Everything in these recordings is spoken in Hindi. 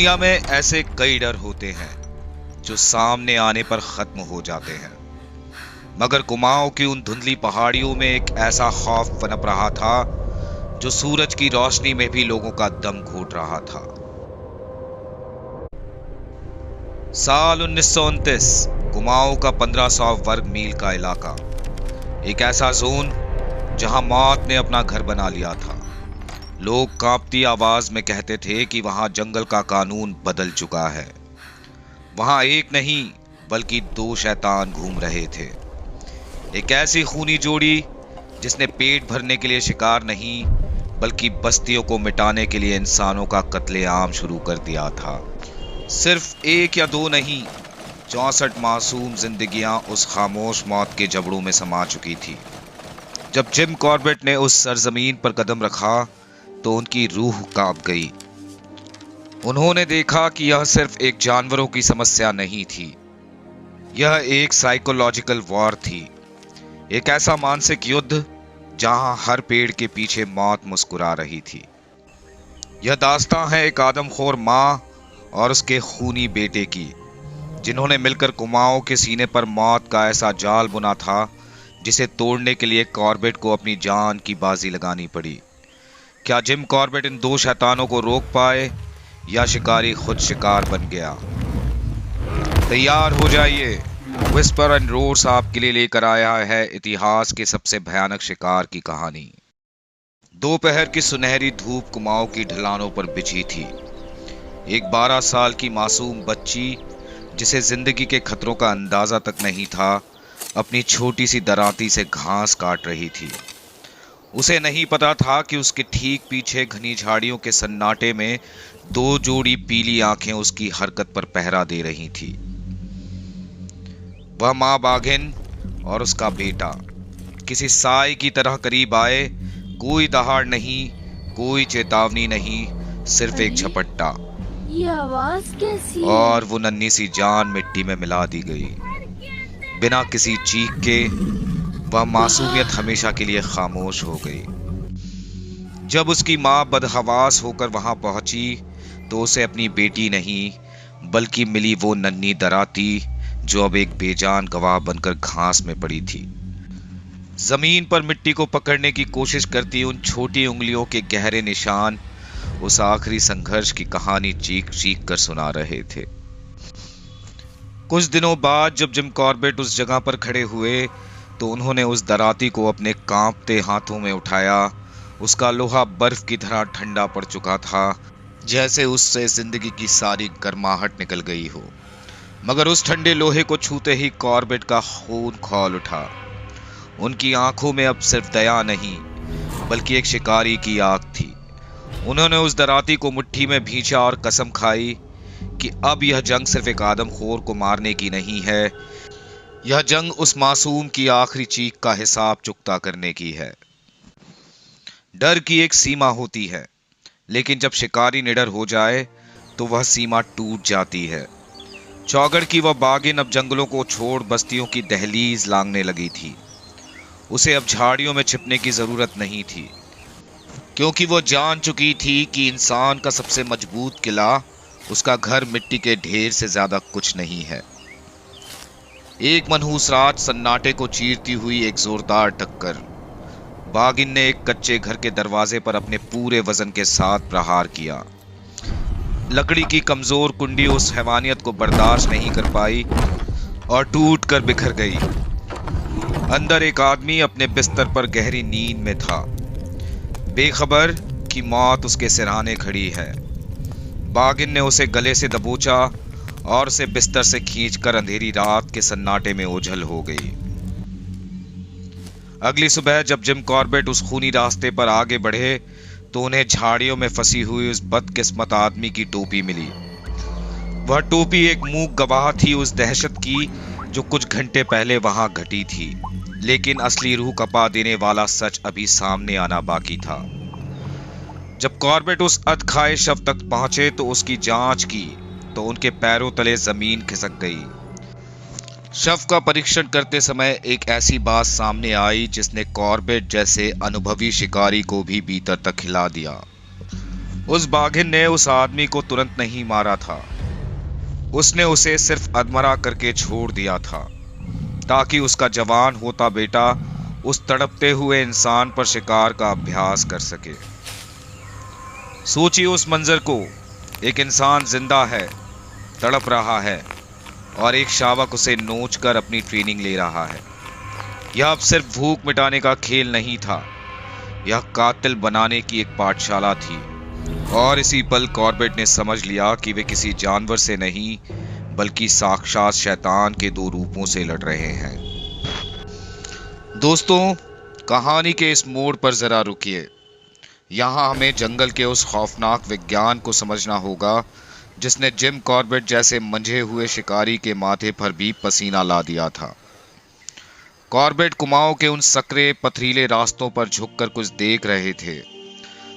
दुनिया में ऐसे कई डर होते हैं जो सामने आने पर खत्म हो जाते हैं, मगर कुमाऊं की उन धुंधली पहाड़ियों में एक ऐसा खौफ पनप रहा था जो सूरज की रोशनी में भी लोगों का दम घोट रहा था। साल 1929, कुमाऊं का 1500 वर्ग मील का इलाका, एक ऐसा जोन जहां मौत ने अपना घर बना लिया था। लोग कांपती आवाज में कहते थे कि वहां जंगल का कानून बदल चुका है। वहां एक नहीं बल्कि दो शैतान घूम रहे थे। एक ऐसी खूनी जोड़ी जिसने पेट भरने के लिए शिकार नहीं बल्कि बस्तियों को मिटाने के लिए इंसानों का कत्लेआम शुरू कर दिया था। सिर्फ एक या दो नहीं, 64 मासूम जिंदगियां उस खामोश मौत के जबड़ों में समा चुकी थी। जब जिम कॉर्बेट ने उस सरजमीन पर कदम रखा तो उनकी रूह कांप गई। उन्होंने देखा कि यह सिर्फ एक जानवरों की समस्या नहीं थी, यह एक साइकोलॉजिकल वॉर थी, एक ऐसा मानसिक युद्ध जहां हर पेड़ के पीछे मौत मुस्कुरा रही थी। यह दास्तां है एक आदमखोर मां और उसके खूनी बेटे की, जिन्होंने मिलकर कुमाऊं के सीने पर मौत का ऐसा जाल बुना था जिसे तोड़ने के लिए कॉर्बेट को अपनी जान की बाजी लगानी पड़ी। क्या जिम कॉर्बेट इन दो शैतानों को रोक पाए या शिकारी खुद शिकार बन गया? तैयार हो जाइए, विस्पर एंड रोर्स आपके लिए लेकर आया है इतिहास के सबसे भयानक शिकार की कहानी। दोपहर की सुनहरी धूप कुमाऊं की ढलानों पर बिछी थी। एक 12 साल की मासूम बच्ची जिसे जिंदगी के खतरों का अंदाजा तक नहीं था, अपनी छोटी सी दरांती से घास काट रही थी। उसे नहीं पता था कि उसके ठीक पीछे घनी झाड़ियों के सन्नाटे में दो जोड़ी पीली आंखें उसकी हरकत पर पहरा दे रही थी। वह मां बाघिन और उसका बेटा किसी साए की तरह करीब आए। कोई दहाड़ नहीं, कोई चेतावनी नहीं, सिर्फ एक झपट्टा, ये आवाज कैसी है? और वो नन्ही सी जान मिट्टी में मिला दी गई। बिना किसी चीख के वह मासूमियत हमेशा के लिए खामोश हो गई। जब उसकी मां बदहवास होकर वहां पहुंची तो उसे अपनी बेटी नहीं बल्कि मिली वो नन्ही दराती जो अब एक बेजान गवाह बनकर घास में पड़ी थी। जमीन पर मिट्टी को पकड़ने की कोशिश करती उन छोटी उंगलियों के गहरे निशान उस आखिरी संघर्ष की कहानी चीख चीख कर सुना रहे थे। कुछ दिनों बाद जब जिम कॉर्बेट उस जगह पर खड़े हुए तो उन्होंने उस दराती को अपने कांपते हाथों में उठाया। उसका लोहा बर्फ की तरह ठंडा पड़ चुका था, जैसे उससे जिंदगी की सारी गर्माहट निकल गई हो। मगर उस ठंडे लोहे को छूते ही कॉर्बेट का खून खौल उठा। उनकी आंखों में अब सिर्फ दया नहीं बल्कि एक शिकारी की आग थी। उन्होंने उस दराती को मुट्ठी में भींचा और कसम खाई कि अब यह जंग सिर्फ एक आदमखोर को मारने की नहीं है, यह जंग उस मासूम की आखिरी चीख का हिसाब चुकता करने की है। डर की एक सीमा होती है, लेकिन जब शिकारी निडर हो जाए तो वह सीमा टूट जाती है। चौगढ़ की वह बाघिन अब जंगलों को छोड़ बस्तियों की दहलीज लांघने लगी थी। उसे अब झाड़ियों में छिपने की जरूरत नहीं थी, क्योंकि वो जान चुकी थी कि इंसान का सबसे मजबूत किला उसका घर मिट्टी के ढेर से ज्यादा कुछ नहीं है। एक मनहूस रात सन्नाटे को चीरती हुई एक जोरदार टक्कर। बाघिन ने एक कच्चे घर के दरवाजे पर अपने पूरे वजन के साथ प्रहार किया। लकड़ी की कमजोर कुंडी उस हैवानियत को बर्दाश्त नहीं कर पाई और टूट कर बिखर गई। अंदर एक आदमी अपने बिस्तर पर गहरी नींद में था, बेखबर कि मौत उसके सिरहाने खड़ी है। बाघिन ने उसे गले से दबोचा और उसे बिस्तर से खींचकर अंधेरी रात के सन्नाटे में ओझल हो गई। अगली सुबह जब जिम कॉर्बेट उस खूनी रास्ते पर आगे बढ़े तो उन्हें झाड़ियों में फंसी हुई उस बदकिस्मत आदमी की टोपी मिली। वह टोपी एक मूक गवाह थी उस दहशत की जो कुछ घंटे पहले वहां घटी थी, लेकिन असली रूह कपा देने वाला सच अभी सामने आना बाकी था। जब कॉर्बेट उस अधखाए शव तक पहुंचे तो उसकी जांच की तो उनके पैरों तले जमीन खिसक गई। शव का परीक्षण करते समय एक ऐसी बात सामने आई जिसने कॉर्बेट जैसे अनुभवी शिकारी को भी भीतर तक हिला दिया। उस बाघिन ने उस आदमी को तुरंत नहीं मारा था। उसने उसे सिर्फ अधमरा करके छोड़ दिया था ताकि उसका जवान होता बेटा उस तड़पते हुए इंसान पर शिकार का अभ्यास कर सके। सोचिए उस मंजर को, एक इंसान जिंदा है, तड़प रहा है और एक शावक उसे नोचकर अपनी ट्रेनिंग ले रहा है। यह अब सिर्फ भूख मिटाने का खेल नहीं था, यह कातिल बनाने की एक पाठशाला थी। और इसी पल कॉर्बेट ने समझ लिया कि वे किसी जानवर से नहीं बल्कि साक्षात शैतान के दो रूपों से लड़ रहे हैं। दोस्तों, कहानी के इस मोड़ पर जरा रुकिए। यहाँ हमें जंगल के उस खौफनाक विज्ञान को समझना होगा जिसने जिम कॉर्बेट जैसे मंझे हुए शिकारी के माथे पर भी पसीना ला दिया था। कॉर्बेट कुमाऊं के उन सकरे पथरीले रास्तों पर झुककर कुछ देख रहे थे।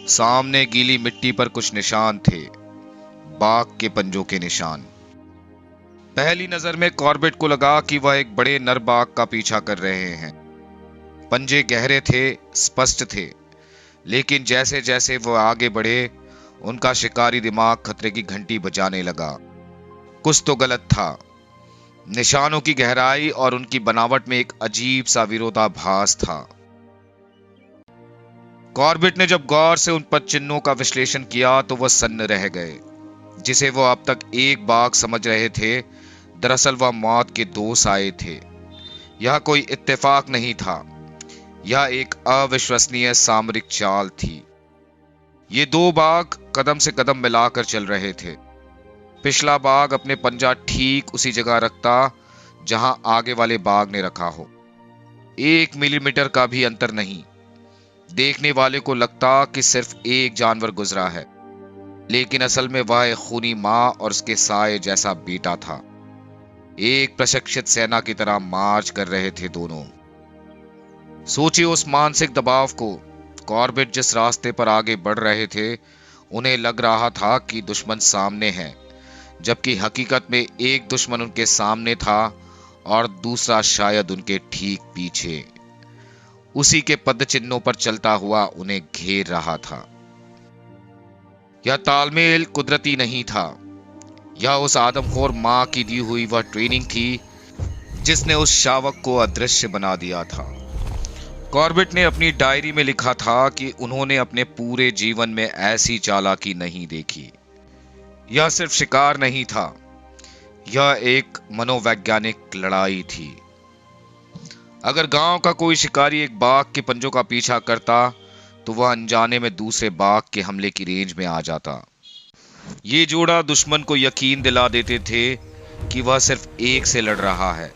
सामने गीली मिट्टी पर कुछ निशान थे, बाघ के पंजों के निशान। पहली नजर में कॉर्बेट को लगा कि वह एक बड़े नर बाघ का पीछा कर रहे हैं। पंजे गहरे थे, स्पष्ट थे, लेकिन जैसे जैसे वह आगे बढ़े उनका शिकारी दिमाग खतरे की घंटी बजाने लगा। कुछ तो गलत था। निशानों की गहराई और उनकी बनावट में एक अजीब सा विरोधाभास था। कॉर्बेट ने जब गौर से उन पद चिन्हों का विश्लेषण किया तो वह सन्न रह गए। जिसे वो अब तक एक बाघ समझ रहे थे, दरअसल वह मौत के दो साए थे। यह कोई इत्तेफाक नहीं था, यह एक अविश्वसनीय सामरिक चाल थी। ये दो बाघ कदम से कदम मिलाकर चल रहे थे। पिछला बाघ अपने पंजा ठीक उसी जगह रखता जहां आगे वाले बाघ ने रखा हो। 1 मिलीमीटर का भी अंतर नहीं। देखने वाले को लगता कि सिर्फ एक जानवर गुजरा है, लेकिन असल में वह एक खूनी मां और उसके साए जैसा बेटा था। एक प्रशिक्षित सेना की तरह मार्च कर रहे थे दोनों। सोचिए उस मानसिक दबाव को। कॉर्बेट जिस रास्ते पर आगे बढ़ रहे थे, उन्हें लग रहा था कि दुश्मन सामने है, जबकि हकीकत में एक दुश्मन उनके सामने था और दूसरा शायद उनके ठीक पीछे। उसी के पद चिन्हों पर चलता हुआ उन्हें घेर रहा था। यह तालमेल कुदरती नहीं था, यह उस आदमखोर मां की दी हुई वह ट्रेनिंग थी जिसने उस शावक को अदृश्य बना दिया था। कॉर्बेट ने अपनी डायरी में लिखा था कि उन्होंने अपने पूरे जीवन में ऐसी चालाकी नहीं देखी। यह सिर्फ शिकार नहीं था, यह एक मनोवैज्ञानिक लड़ाई थी। अगर गांव का कोई शिकारी एक बाघ के पंजों का पीछा करता तो वह अनजाने में दूसरे बाघ के हमले की रेंज में आ जाता। ये जोड़ा दुश्मन को यकीन दिला देते थे कि वह सिर्फ एक से लड़ रहा है,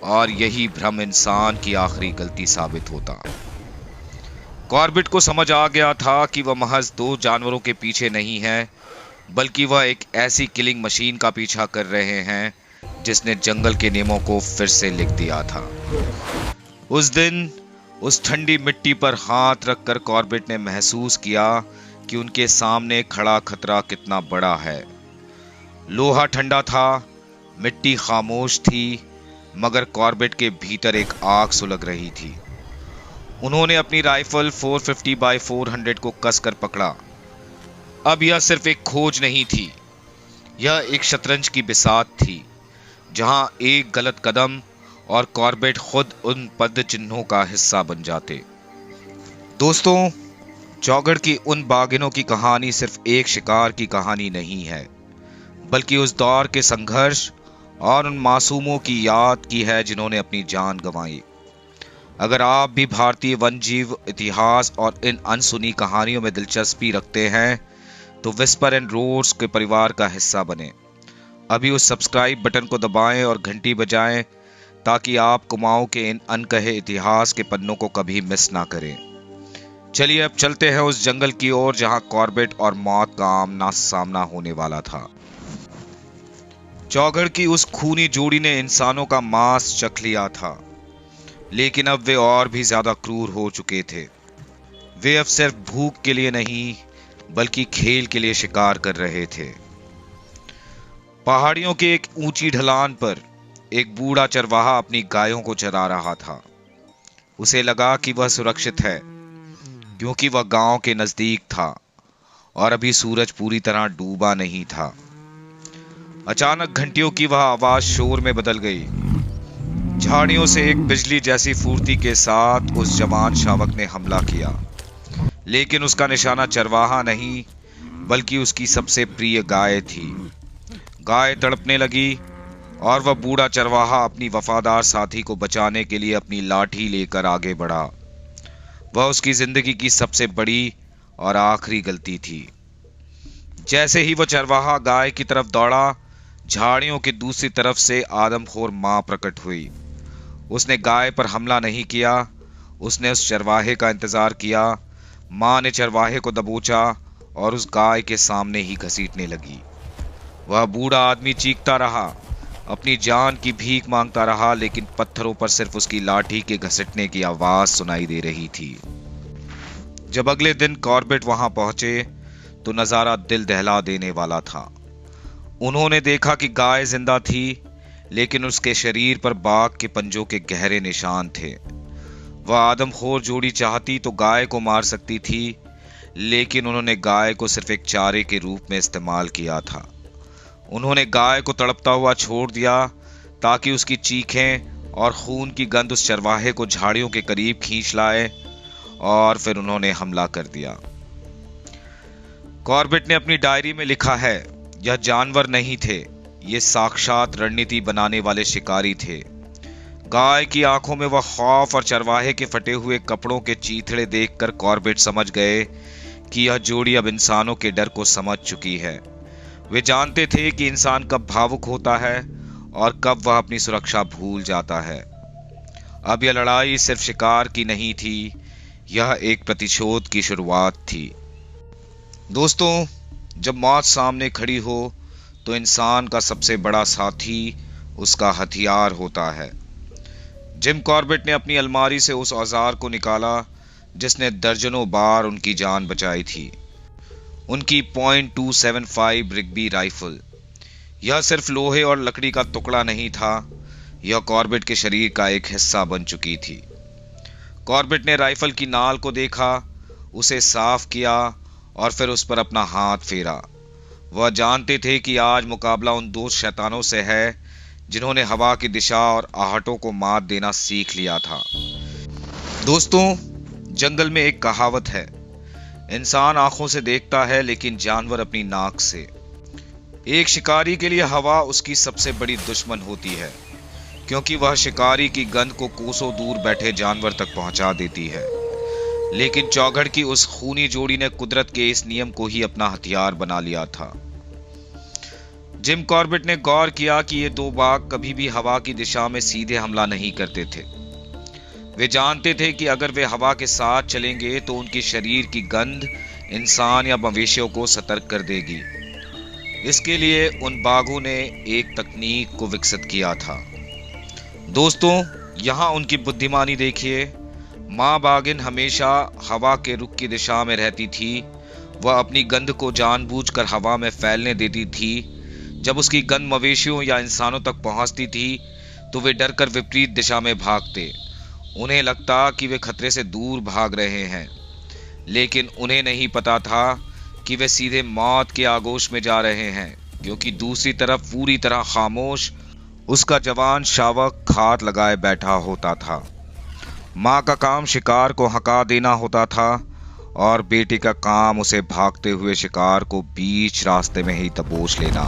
और यही भ्रम इंसान की आखिरी गलती साबित होता। कॉर्बेट को समझ आ गया था कि वह महज दो जानवरों के पीछे नहीं है, बल्कि वह एक ऐसी किलिंग मशीन का पीछा कर रहे हैं जिसने जंगल के नियमों को फिर से लिख दिया था। उस दिन उस ठंडी मिट्टी पर हाथ रखकर कॉर्बेट ने महसूस किया कि उनके सामने खड़ा खतरा कितना बड़ा है। लोहा ठंडा था, मिट्टी खामोश थी, मगर कॉर्बेट के भीतर एक आग सुलग रही थी। उन्होंने अपनी राइफल 450x400 को कसकर पकड़ा। अब यह सिर्फ एक खोज नहीं थी, यह एक शतरंज की बिसात थी, जहां एक गलत कदम और कॉर्बेट खुद उन पद चिन्हों का हिस्सा बन जाते। दोस्तों, चौगढ़ की उन बाघिनों की कहानी सिर्फ एक शिकार की कहानी नहीं है, बल्कि उस दौर के संघर्ष और उन मासूमों की याद की है जिन्होंने अपनी जान गंवाई। अगर आप भी भारतीय वन्यजीव इतिहास और इन अनसुनी कहानियों में दिलचस्पी रखते हैं तो विस्पर एंड रोर्स के परिवार का हिस्सा बने। अभी उस सब्सक्राइब बटन को दबाएं और घंटी बजाएं ताकि आप कुमाऊं के इन अनकहे इतिहास के पन्नों को कभी मिस ना करें। चलिए अब चलते हैं उस जंगल की ओर जहां कॉर्बेट और मौत का आमना सामना होने वाला था। चौगढ़ की उस खूनी जोड़ी ने इंसानों का मांस चख लिया था, लेकिन अब वे और भी ज्यादा क्रूर हो चुके थे। वे अब सिर्फ भूख के लिए नहीं बल्कि खेल के लिए शिकार कर रहे थे। पहाड़ियों के एक ऊंची ढलान पर एक बूढ़ा चरवाहा अपनी गायों को चरा रहा था। उसे लगा कि वह सुरक्षित है क्योंकि वह गांव के नजदीक था और अभी सूरज पूरी तरह डूबा नहीं था। अचानक घंटियों की वह आवाज शोर में बदल गई। झाड़ियों से एक बिजली जैसी फुर्ती के साथ उस जवान शावक ने हमला किया, लेकिन उसका निशाना चरवाहा नहीं बल्कि उसकी सबसे प्रिय गाय थी। गाय तड़पने लगी और वह बूढ़ा चरवाहा अपनी वफादार साथी को बचाने के लिए अपनी लाठी लेकर आगे बढ़ा। वह उसकी जिंदगी की सबसे बड़ी और आखिरी गलती थी। जैसे ही वह चरवाहा गाय की तरफ दौड़ा, झाड़ियों की दूसरी तरफ से आदमखोर मां प्रकट हुई। उसने गाय पर हमला नहीं किया, उसने उस चरवाहे का इंतजार किया। मां ने चरवाहे को दबोचा और उस गाय के सामने ही घसीटने लगी। वह बूढ़ा आदमी चीखता रहा, अपनी जान की भीख मांगता रहा, लेकिन पत्थरों पर सिर्फ उसकी लाठी के घसीटने की आवाज सुनाई दे रही थी। जब अगले दिन कॉर्बेट वहां पहुंचे तो नजारा दिल दहला देने वाला था। उन्होंने देखा कि गाय जिंदा थी, लेकिन उसके शरीर पर बाघ के पंजों के गहरे निशान थे। वह आदमखोर जोड़ी चाहती तो गाय को मार सकती थी, लेकिन उन्होंने गाय को सिर्फ एक चारे के रूप में इस्तेमाल किया था। उन्होंने गाय को तड़पता हुआ छोड़ दिया ताकि उसकी चीखें और खून की गंध उस चरवाहे को झाड़ियों के करीब खींच लाए, और फिर उन्होंने हमला कर दिया। कॉर्बेट ने अपनी डायरी में लिखा है, यह जानवर नहीं थे, ये साक्षात रणनीति बनाने वाले शिकारी थे। गाय की आंखों में वह खौफ और चरवाहे के फटे हुए कपड़ों के चीथड़े देखकर कॉर्बेट समझ गए कि यह जोड़ी अब इंसानों के डर को समझ चुकी है। वे जानते थे कि इंसान कब भावुक होता है और कब वह अपनी सुरक्षा भूल जाता है। अब यह लड़ाई सिर्फ शिकार की नहीं थी, यह एक प्रतिशोध की शुरुआत थी। दोस्तों, जब मौत सामने खड़ी हो तो इंसान का सबसे बड़ा साथी उसका हथियार होता है। जिम कॉर्बेट ने अपनी अलमारी से उस औजार को निकाला जिसने दर्जनों बार उनकी जान बचाई थी, उनकी .275 रिग्बी राइफल। यह सिर्फ लोहे और लकड़ी का टुकड़ा नहीं था, यह कॉर्बेट के शरीर का एक हिस्सा बन चुकी थी। कॉर्बेट ने राइफल की नाल को देखा, उसे साफ किया और फिर उस पर अपना हाथ फेरा। वह जानते थे कि आज मुकाबला उन दो शैतानों से है जिन्होंने हवा की दिशा और आहटों को मात देना सीख लिया था। दोस्तों, जंगल में एक कहावत है, इंसान आंखों से देखता है लेकिन जानवर अपनी नाक से। एक शिकारी के लिए हवा उसकी सबसे बड़ी दुश्मन होती है, क्योंकि वह शिकारी की गंध को कोसों दूर बैठे जानवर तक पहुंचा देती है। लेकिन चौघड़ की उस खूनी जोड़ी ने कुदरत के इस नियम को ही अपना हथियार बना लिया था। जिम कॉर्बेट ने गौर किया कि ये दो बाघ कभी भी हवा की दिशा में सीधे हमला नहीं करते थे। वे जानते थे कि अगर वे हवा के साथ चलेंगे तो उनकी शरीर की गंध इंसान या मवेशियों को सतर्क कर देगी। इसके लिए उन बाघों ने एक तकनीक को विकसित किया था। दोस्तों, यहाँ उनकी बुद्धिमानी देखिए। माँ बाघिन हमेशा हवा के रुख की दिशा में रहती थी। वह अपनी गंध को जानबूझकर हवा में फैलने देती थी। जब उसकी गंध मवेशियों या इंसानों तक पहुंचती थी तो वे डरकर विपरीत दिशा में भागते। उन्हें लगता कि वे खतरे से दूर भाग रहे हैं, लेकिन उन्हें नहीं पता था कि वे सीधे मौत के आगोश में जा रहे हैं, क्योंकि दूसरी तरफ पूरी तरह खामोश उसका जवान शावक घात लगाए बैठा होता था। माँ का काम शिकार को हका देना होता था और बेटे का काम उसे भागते हुए शिकार को बीच रास्ते में ही दबोच लेना।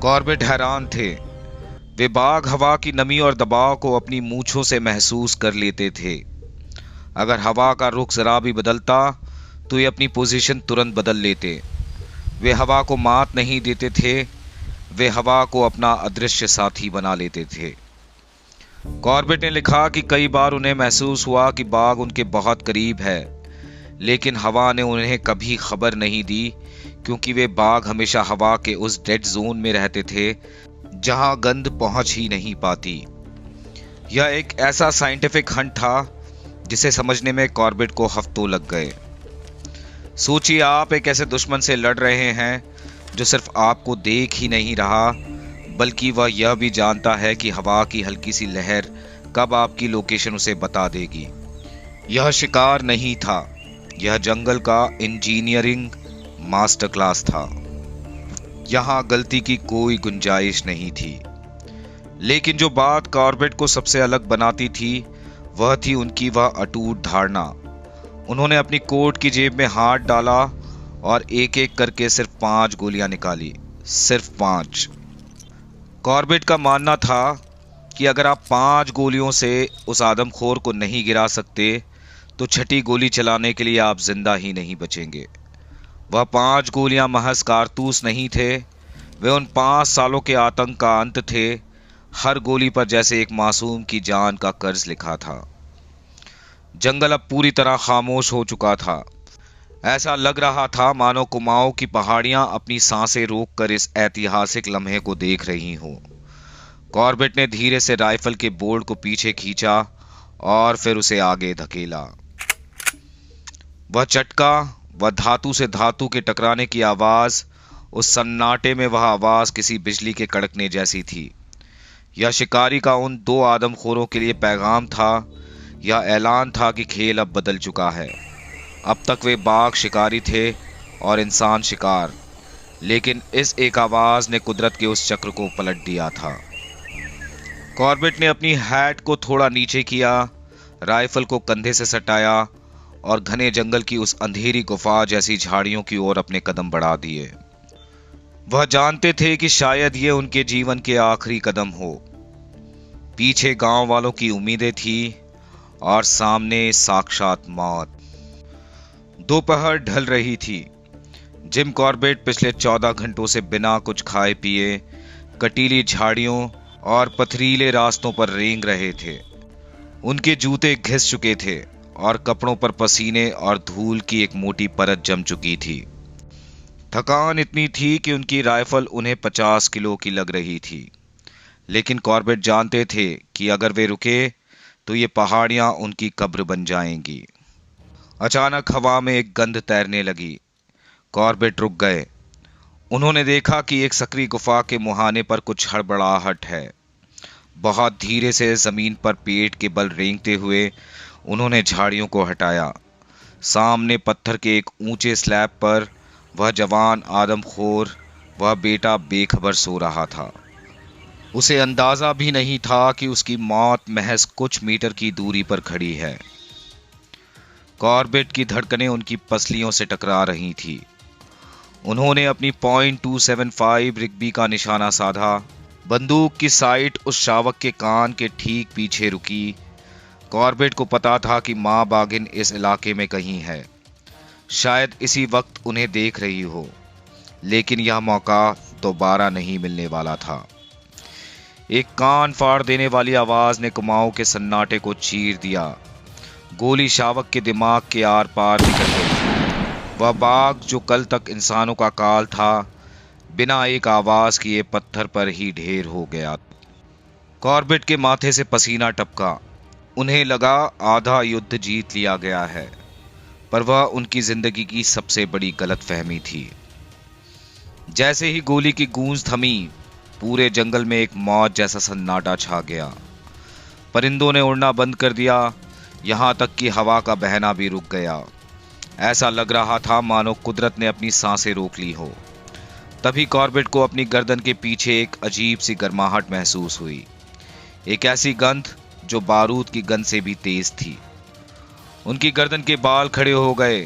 कॉर्बेट हैरान थे। वे बाघ हवा की नमी और दबाव को अपनी मूंछों से महसूस कर लेते थे। अगर हवा का रुख जरा भी बदलता तो ये अपनी पोजीशन तुरंत बदल लेते। वे हवा को मात नहीं देते थे, वे हवा को अपना अदृश्य साथी बना लेते थे। कॉर्बेट ने लिखा कि कई बार उन्हें महसूस हुआ कि बाघ उनके बहुत करीब है, लेकिन हवा ने उन्हें कभी खबर नहीं दी, क्योंकि वे बाघ हमेशा हवा के उस डेड जोन में रहते थे जहां गंध पहुंच ही नहीं पाती। यह एक ऐसा साइंटिफिक हंट था जिसे समझने में कॉर्बेट को हफ्तों लग गए। सोचिए, आप एक ऐसे दुश्मन से लड़ रहे हैं जो सिर्फ आपको देख ही नहीं रहा, बल्कि वह यह भी जानता है कि हवा की हल्की सी लहर कब आपकी लोकेशन उसे बता देगी। यह शिकार नहीं था, यह जंगल का इंजीनियरिंग मास्टर क्लास था। यहाँ गलती की कोई गुंजाइश नहीं थी। लेकिन जो बात कॉर्बेट को सबसे अलग बनाती थी वह थी उनकी वह अटूट धारणा। उन्होंने अपनी कोट की जेब में हाथ डाला और एक एक करके सिर्फ 5 गोलियां निकाली, सिर्फ 5। कॉर्बेट का मानना था कि अगर आप 5 गोलियों से उस आदमखोर को नहीं गिरा सकते तो छठी गोली चलाने के लिए आप जिंदा ही नहीं बचेंगे। वह 5 गोलियां महज कारतूस नहीं थे, वे उन 5 सालों के आतंक का अंत थे। हर गोली पर जैसे एक मासूम की जान का कर्ज लिखा था। जंगल अब पूरी तरह खामोश हो चुका था। ऐसा लग रहा था मानो कुमाऊं की पहाड़ियां अपनी सांसें रोककर इस ऐतिहासिक लम्हे को देख रही हों। कॉर्बेट ने धीरे से राइफल के बोल्ट को पीछे खींचा और फिर उसे आगे धकेला। वह चटका, वह धातु से धातु के टकराने की आवाज, उस सन्नाटे में वह आवाज किसी बिजली के कड़कने जैसी थी। यह शिकारी का उन 2 आदमखोरों के लिए पैगाम था, यह ऐलान था कि खेल अब बदल चुका है। अब तक वे बाघ शिकारी थे और इंसान शिकार, लेकिन इस एक आवाज ने कुदरत के उस चक्र को पलट दिया था। कॉर्बेट ने अपनी हैट को थोड़ा नीचे किया, राइफल को कंधे से सटाया और घने जंगल की उस अंधेरी गुफा जैसी झाड़ियों की ओर अपने कदम बढ़ा दिए। वह जानते थे कि शायद ये उनके जीवन के आखिरी कदम हो। पीछे गांव वालों की उम्मीदें थी और सामने साक्षात मौत। दोपहर ढल रही थी। जिम कॉर्बेट पिछले 14 घंटों से बिना कुछ खाए पिए कटीली झाड़ियों और पथरीले रास्तों पर रेंग रहे थे। उनके जूते घिस चुके थे और कपड़ों पर पसीने और धूल की एक मोटी परत जम चुकी थी। थकान इतनी थी कि उनकी राइफल उन्हें 50 किलो की लग रही थी। लेकिन कॉर्बेट जानते थे कि अगर वे रुके तो ये पहाड़ियां उनकी कब्र बन जाएंगी। अचानक हवा में एक गंध तैरने लगी। कॉर्बेट रुक गए। उन्होंने देखा कि एक सकरी गुफा के मुहाने पर कुछ हड़बड़ाहट है। बहुत धीरे से जमीन पर पेट के बल रेंगते हुए उन्होंने झाड़ियों को हटाया। सामने पत्थर के एक ऊंचे स्लैब पर वह जवान आदमखोर, वह बेटा बेखबर सो रहा था। उसे अंदाजा भी नहीं था कि उसकी मौत महज कुछ मीटर की दूरी पर खड़ी है। कॉर्बेट की धड़कनें उनकी पसलियों से टकरा रही थी। उन्होंने अपनी .275 रिग्बी का निशाना साधा। बंदूक की साइट उस शावक के कान के ठीक पीछे रुकी। कॉर्बेट को पता था कि माँ बागिन इस इलाके में कहीं है, शायद इसी वक्त उन्हें देख रही हो। लेकिन यह मौका दोबारा नहीं मिलने वाला था। एक कान फाड़ देने वाली आवाज ने कुमाऊं के सन्नाटे को चीर दिया। गोली शावक के दिमाग के आर पार निकल गई। वह बाघ जो कल तक इंसानों का काल था, बिना एक आवाज किए पत्थर पर ही ढेर हो गया। कॉर्बेट के माथे से पसीना टपका। उन्हें लगा आधा युद्ध जीत लिया गया है, पर वह उनकी जिंदगी की सबसे बड़ी गलतफहमी थी। जैसे ही गोली की गूंज थमी, पूरे जंगल में एक मौत जैसा सन्नाटा छा गया। परिंदों ने उड़ना बंद कर दिया, यहां तक कि हवा का बहना भी रुक गया। ऐसा लग रहा था मानो कुदरत ने अपनी सांसें रोक ली हो। तभी कॉर्बेट को अपनी गर्दन के पीछे एक अजीब सी गर्माहट महसूस हुई, एक ऐसी गंध जो बारूद की गंध से भी तेज थी। उनकी गर्दन के बाल खड़े हो गए।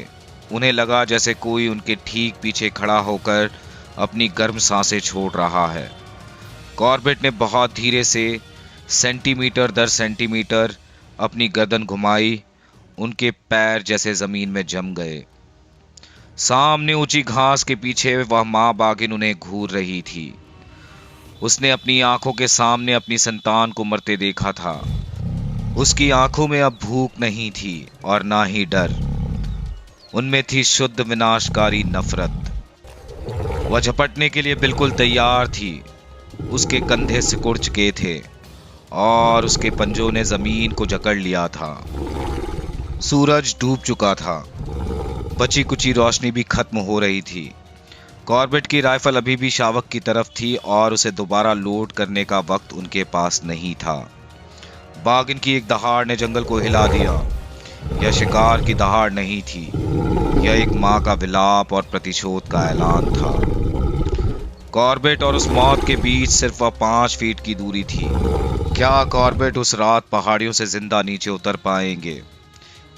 उन्हें लगा जैसे कोई उनके ठीक पीछे खड़ा होकर अपनी गर्म सांसें छोड़ रहा है। कॉर्बेट ने बहुत धीरे से सेंटीमीटर दर सेंटीमीटर अपनी गर्दन घुमाई। उनके पैर जैसे जमीन में जम गए। सामने ऊंची घास के पीछे वह माँ बागिन उन्हें घूर रही थी। उसने अपनी आंखों के सामने अपनी संतान को मरते देखा था। उसकी आंखों में अब भूख नहीं थी और ना ही डर। उनमें थी शुद्ध विनाशकारी नफरत। वह झपटने के लिए बिल्कुल तैयार थी। उसके कंधे सिकुड़ चुके थे और उसके पंजों ने जमीन को जकड़ लिया था। सूरज डूब चुका था। बची कुची रोशनी भी खत्म हो रही थी। कॉर्बेट की राइफल अभी भी शावक की तरफ थी और उसे दोबारा लोड करने का वक्त उनके पास नहीं था। बागिन की एक दहाड़ ने जंगल को हिला दिया। यह शिकार की दहाड़ नहीं थी, यह एक माँ का विलाप और प्रतिशोध का ऐलान था। कॉर्बेट और उस मौत के बीच सिर्फ वह 5 फीट की दूरी थी। क्या कॉर्बेट उस रात पहाड़ियों से जिंदा नीचे उतर पाएंगे?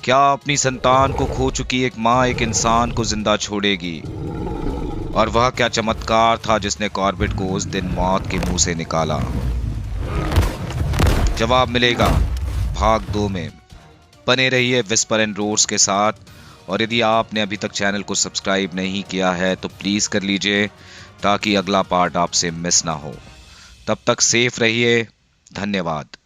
क्या अपनी संतान को खो चुकी एक माँ एक इंसान को जिंदा छोड़ेगी? और वह क्या चमत्कार था जिसने कॉर्बेट को उस दिन मौत के मुंह से निकाला? जवाब मिलेगा भाग 2 में। बने रहिए विस्पर एंड रोर्स के साथ, और यदि आपने अभी तक चैनल को सब्सक्राइब नहीं किया है तो प्लीज कर लीजिए ताकि अगला पार्ट आपसे मिस ना हो। तब तक सेफ रहिए। धन्यवाद।